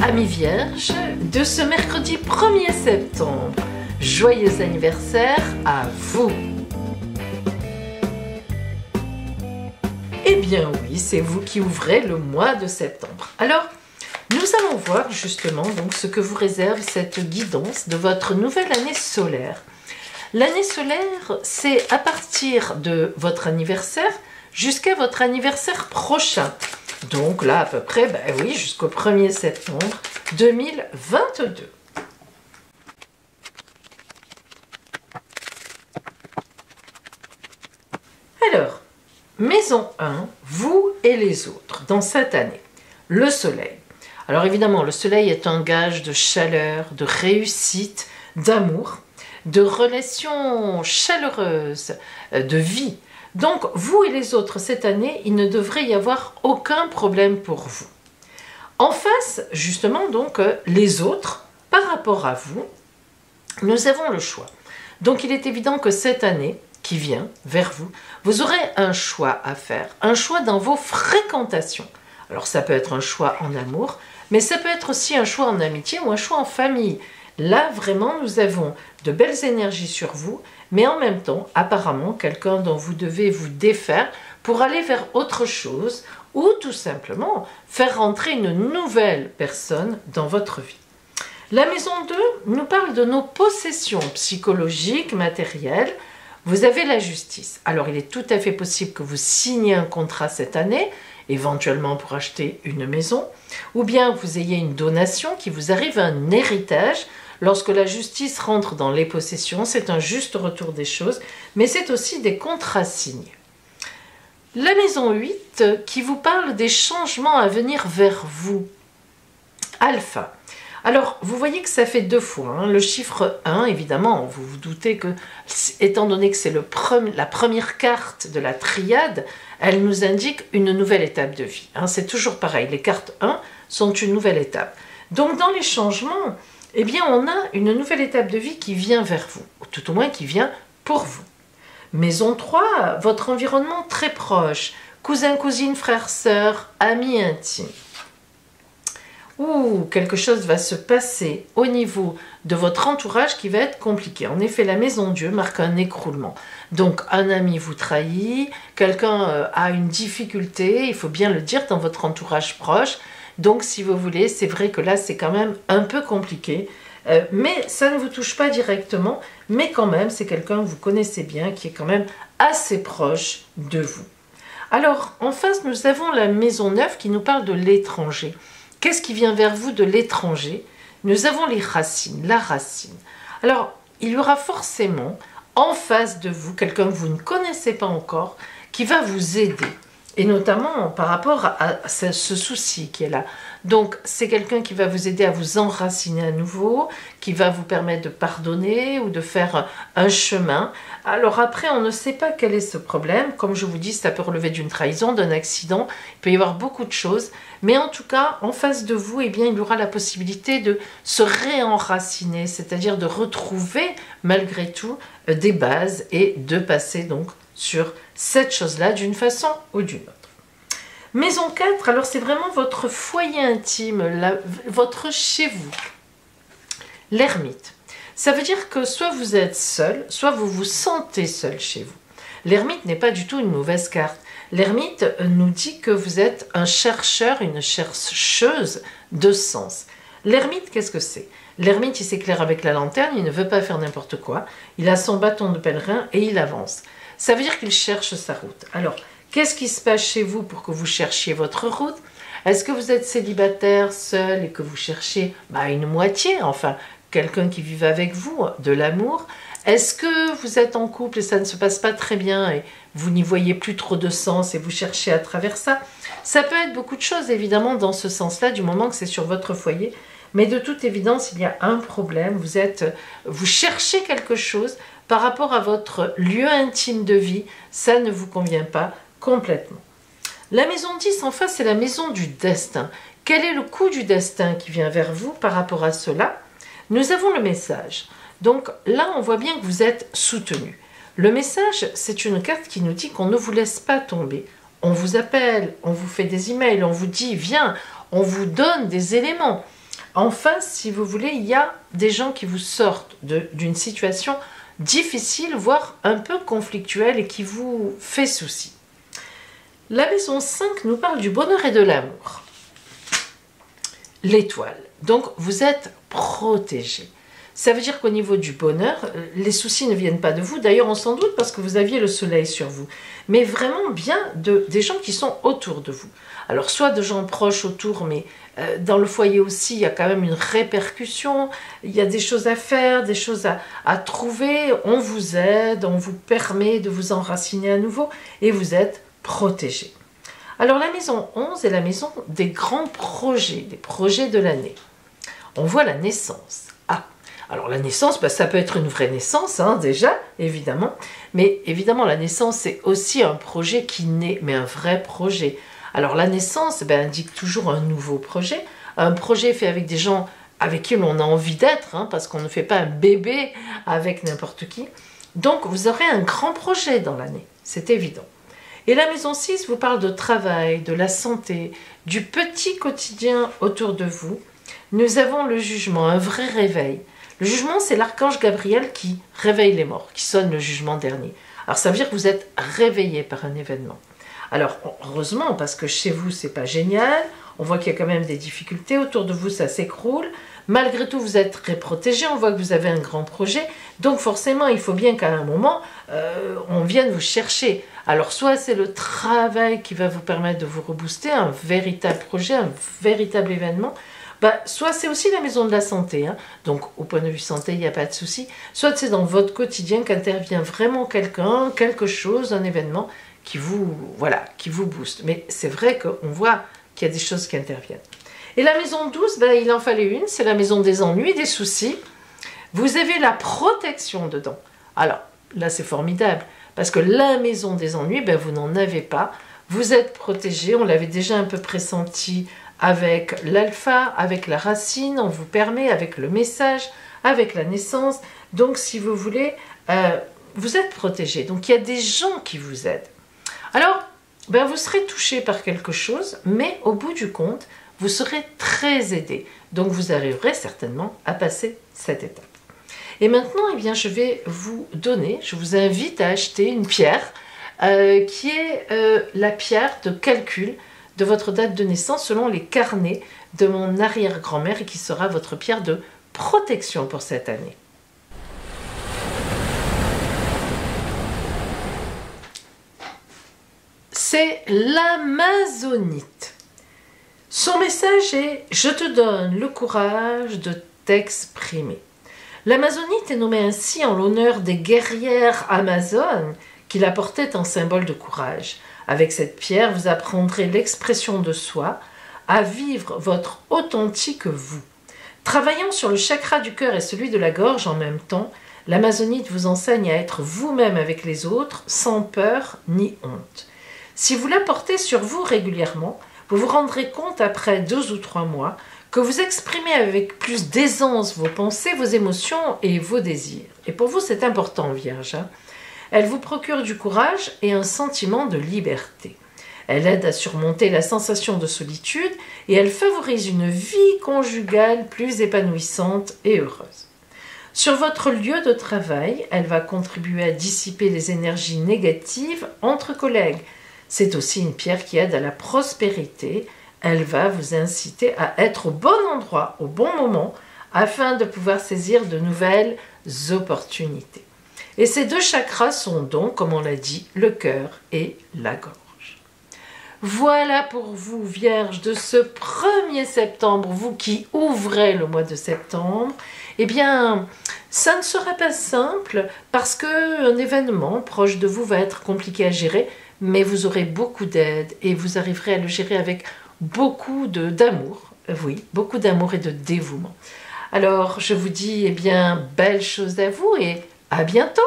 Amis vierges, de ce mercredi 1er septembre, joyeux anniversaire à vous! Eh bien oui, c'est vous qui ouvrez le mois de septembre. Alors, nous allons voir justement donc ce que vous réserve cette guidance de votre nouvelle année solaire. L'année solaire, c'est à partir de votre anniversaire jusqu'à votre anniversaire prochain. Donc là, à peu près, ben oui, jusqu'au 1er septembre 2022. Alors, maison 1, vous et les autres, dans cette année. Le soleil. Alors évidemment, le soleil est un gage de chaleur, de réussite, d'amour, de relations chaleureuses, de vie. Donc, vous et les autres, cette année, il ne devrait y avoir aucun problème pour vous. En face, justement, donc, les autres, par rapport à vous, nous avons le choix. Donc, il est évident que cette année qui vient vers vous, vous aurez un choix à faire, un choix dans vos fréquentations. Alors, ça peut être un choix en amour, mais ça peut être aussi un choix en amitié ou un choix en famille. Là, vraiment, nous avons de belles énergies sur vous, mais en même temps, apparemment, quelqu'un dont vous devez vous défaire pour aller vers autre chose ou tout simplement faire rentrer une nouvelle personne dans votre vie. La maison 2 nous parle de nos possessions psychologiques, matérielles. Vous avez la justice. Alors, il est tout à fait possible que vous signiez un contrat cette année, éventuellement pour acheter une maison, ou bien vous ayez une donation qui vous arrive, un héritage. Lorsque la justice rentre dans les possessions, c'est un juste retour des choses, mais c'est aussi des contrats signés. La maison 8 qui vous parle des changements à venir vers vous. Alpha. Alors, vous voyez que ça fait 2 fois. Hein. Le chiffre 1, évidemment, vous vous doutez que, étant donné que c'est la première carte de la triade, elle nous indique une nouvelle étape de vie. Hein. C'est toujours pareil, les cartes 1 sont une nouvelle étape. Donc, dans les changements, eh bien, on a une nouvelle étape de vie qui vient vers vous, ou tout au moins qui vient pour vous. Maison 3, votre environnement très proche, cousins, cousines, frères, sœurs, amis intimes. Ouh, quelque chose va se passer au niveau de votre entourage qui va être compliqué. En effet, la maison Dieu marque un écroulement. Donc, un ami vous trahit, quelqu'un a une difficulté, il faut bien le dire, dans votre entourage proche. Donc, si vous voulez, c'est vrai que là, c'est quand même un peu compliqué. Mais ça ne vous touche pas directement, mais quand même, c'est quelqu'un que vous connaissez bien, qui est quand même assez proche de vous. Alors, en face, nous avons la maison 9 qui nous parle de l'étranger. Qu'est-ce qui vient vers vous de l'étranger? Nous avons les racines, la racine. Alors, il y aura forcément en face de vous quelqu'un que vous ne connaissez pas encore qui va vous aider. Et notamment par rapport à ce souci qui est là. Donc, c'est quelqu'un qui va vous aider à vous enraciner à nouveau, qui va vous permettre de pardonner ou de faire un chemin. Alors après, on ne sait pas quel est ce problème. Comme je vous dis, ça peut relever d'une trahison, d'un accident. Il peut y avoir beaucoup de choses. Mais en tout cas, en face de vous, eh bien, il y aura la possibilité de se réenraciner, c'est-à-dire de retrouver, malgré tout, des bases et de passer donc sur cette chose-là d'une façon ou d'une autre. Maison 4, alors c'est vraiment votre foyer intime, votre chez vous. L'ermite. Ça veut dire que soit vous êtes seul, soit vous vous sentez seul chez vous. L'ermite n'est pas du tout une mauvaise carte. L'ermite nous dit que vous êtes un chercheur, une chercheuse de sens. L'ermite, qu'est-ce que c'est? L'ermite, il s'éclaire avec la lanterne, il ne veut pas faire n'importe quoi. Il a son bâton de pèlerin et il avance. Ça veut dire qu'il cherche sa route. Alors, qu'est-ce qui se passe chez vous pour que vous cherchiez votre route? Est-ce que vous êtes célibataire, seul et que vous cherchez une moitié, enfin, quelqu'un qui vive avec vous, de l'amour? Est-ce que vous êtes en couple et ça ne se passe pas très bien et vous n'y voyez plus trop de sens et vous cherchez à travers ça? Ça peut être beaucoup de choses, évidemment, dans ce sens-là, du moment que c'est sur votre foyer. Mais de toute évidence, il y a un problème. Vous cherchez quelque chose par rapport à votre lieu intime de vie. Ça ne vous convient pas complètement. La maison 10, en face, c'est la maison du destin. Quel est le coup du destin qui vient vers vous par rapport à cela? Nous avons le message. Donc là, on voit bien que vous êtes soutenu. Le message, c'est une carte qui nous dit qu'on ne vous laisse pas tomber. On vous appelle, on vous fait des emails, on vous dit « viens », on vous donne des éléments. Enfin, si vous voulez, il y a des gens qui vous sortent d'une situation difficile, voire un peu conflictuelle et qui vous fait souci. La maison 5 nous parle du bonheur et de l'amour. L'étoile. Donc, vous êtes protégé. Ça veut dire qu'au niveau du bonheur, les soucis ne viennent pas de vous. D'ailleurs, on s'en doute parce que vous aviez le soleil sur vous. Mais vraiment bien des gens qui sont autour de vous. Alors, soit de gens proches autour, mais dans le foyer aussi, il y a quand même une répercussion. Il y a des choses à faire, des choses à trouver. On vous aide, on vous permet de vous enraciner à nouveau et vous êtes protégé. Alors, la maison 11 est la maison des grands projets, des projets de l'année. On voit la naissance. Alors la naissance, ça peut être une vraie naissance, hein, déjà, évidemment. Mais évidemment, la naissance, c'est aussi un projet qui naît, mais un vrai projet. Alors la naissance indique toujours un nouveau projet. Un projet fait avec des gens avec qui l'on a envie d'être, hein, parce qu'on ne fait pas un bébé avec n'importe qui. Donc vous aurez un grand projet dans l'année, c'est évident. Et la maison 6 vous parle de travail, de la santé, du petit quotidien autour de vous. Nous avons le jugement, un vrai réveil. Le jugement, c'est l'archange Gabriel qui réveille les morts, qui sonne le jugement dernier. Alors ça veut dire que vous êtes réveillé par un événement. Alors heureusement, parce que chez vous, c'est pas génial, on voit qu'il y a quand même des difficultés, autour de vous, ça s'écroule. Malgré tout, vous êtes très protégé, on voit que vous avez un grand projet. Donc forcément, il faut bien qu'à un moment, on vienne vous chercher. Alors soit c'est le travail qui va vous permettre de vous rebooster, un véritable projet, un véritable événement, soit c'est aussi la maison de la santé, hein. Donc au point de vue santé, il n'y a pas de souci. Soit c'est dans votre quotidien qu'intervient vraiment quelqu'un, quelque chose, un événement qui vous booste. Mais c'est vrai qu'on voit qu'il y a des choses qui interviennent. Et la maison 12, il en fallait une, c'est la maison des ennuis, des soucis. Vous avez la protection dedans. Alors là, c'est formidable, parce que la maison des ennuis, vous n'en avez pas. Vous êtes protégé, on l'avait déjà un peu pressenti avec l'alpha, avec la racine, on vous permet, avec le message, avec la naissance. Donc, si vous voulez, vous êtes protégé. Donc, il y a des gens qui vous aident. Alors, vous serez touché par quelque chose, mais au bout du compte, vous serez très aidé. Donc, vous arriverez certainement à passer cette étape. Et maintenant, je vais vous donner, je vous invite à acheter une pierre qui est la pierre de calcul de votre date de naissance selon les carnets de mon arrière-grand-mère et qui sera votre pierre de protection pour cette année. C'est l'amazonite. Son message est « Je te donne le courage de t'exprimer ». L'amazonite est nommée ainsi en l'honneur des guerrières amazones qui la portaient en symbole de courage. Avec cette pierre, vous apprendrez l'expression de soi, à vivre votre authentique vous. Travaillant sur le chakra du cœur et celui de la gorge en même temps, l'amazonite vous enseigne à être vous-même avec les autres, sans peur ni honte. Si vous la portez sur vous régulièrement, vous vous rendrez compte après 2 ou 3 mois que vous exprimez avec plus d'aisance vos pensées, vos émotions et vos désirs. Et pour vous, c'est important, Vierge, hein. Elle vous procure du courage et un sentiment de liberté. Elle aide à surmonter la sensation de solitude et elle favorise une vie conjugale plus épanouissante et heureuse. Sur votre lieu de travail, elle va contribuer à dissiper les énergies négatives entre collègues. C'est aussi une pierre qui aide à la prospérité. Elle va vous inciter à être au bon endroit, au bon moment, afin de pouvoir saisir de nouvelles opportunités. Et ces 2 chakras sont donc, comme on l'a dit, le cœur et la gorge. Voilà pour vous, Vierge, de ce 1er septembre, vous qui ouvrez le mois de septembre. Ça ne sera pas simple parce qu'un événement proche de vous va être compliqué à gérer, mais vous aurez beaucoup d'aide et vous arriverez à le gérer avec beaucoup d'amour. Oui, beaucoup d'amour et de dévouement. Alors, je vous dis, belles choses à vous et à bientôt!